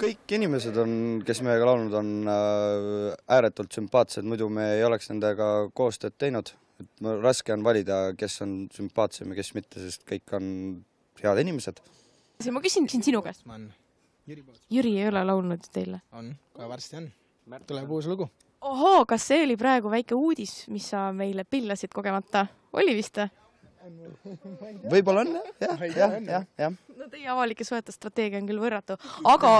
kõik inimesed kes meiega laulnud on ääretult sümpaatsed, muidu me ei oleks nendega koostööd teinud. Raske on valida, kes on sümpaatsem ja kes mitte, sest kõik on head inimesed. Ma küsin sinu käest. Jüri ei ole laulnud teile? On, kohe varsti on. Tuleb uus lugu. Ohoo, kas see oli praegu väike uudis, mis sa meile pillasid kogemata? Oli vist? Võib-olla on, jah. No teie avalike suhete strateegia on küll võrratu. Aga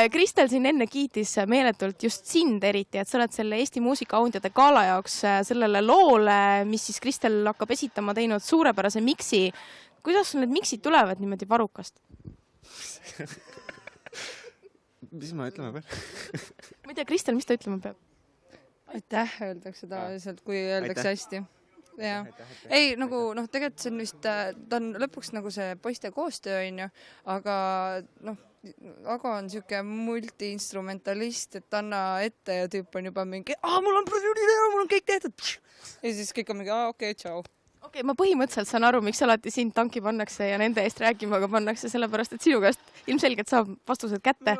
Kristel siin enne kiitis meeletult just sind eriti, et sa oled selle Eesti muusikaauhindade gala jaoks sellele loole, mis siis Kristel hakkab esitama, teinud suurepärase miksi. Kuidas sul need miksid tulevad niimoodi varukast? Mis ma ütlema pean? Ma ei tea, Kristel, mis ta ütlema peab? Aitäh, öeldakse tavaliselt, kui öeldakse hästi. Ja. Ei, nagu, tegelikult see on vist, ta on lõpuks nagu see poiste koostöö on ju, aga Ago on siuke multiinstrumentalist, et anna ette ja tüüp on juba mingi, mul on kõik tehtud. Ja siis kõik on mingi, okei, tšau. Okei, ma põhimõtteliselt saan aru, miks alati sind tanki pannakse ja nende eest rääkimaga pannakse, sellepärast, et sinu käest ilmselgelt saab vastused kätte.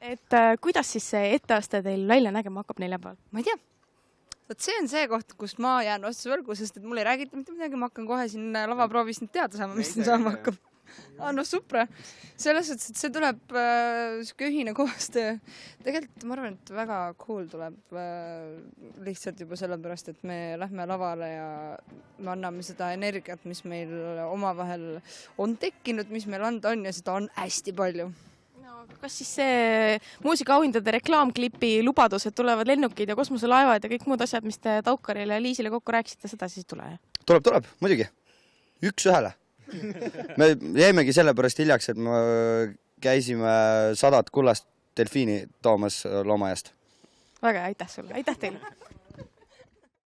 Et kuidas siis see etteaste teil välja nägema hakkab neljapäeval? Ma ei tea. See on see koht, kus ma jään vastuse võrgu, sest et mul ei räägita mitte midagi, ma hakkan kohe siin lavaproovist nüüd teada saama, mis siin saama hakkab. Supra. Selles suhtes, et see tuleb siuke ühine koostöö. Tegelikult ma arvan, et väga cool tuleb lihtsalt juba sellepärast, et me lähme lavale ja me anname seda energiat, mis meil omavahel on tekkinud, mis meil anda on ja seda on hästi palju. Kas siis see muusikaauhindade reklaamklipi lubadused tulevad lennukid ja kosmoselaevad ja kõik muud asjad, mis te Taukarile ja Liisile kokku rääkisite, seda siis tule? Tuleb, muidugi. Üks ühele. Me jäimegi sellepärast hiljaks, et me käisime 100 kullast delfiini toomas loomajast. Väga aitäh sulle, aitäh teile!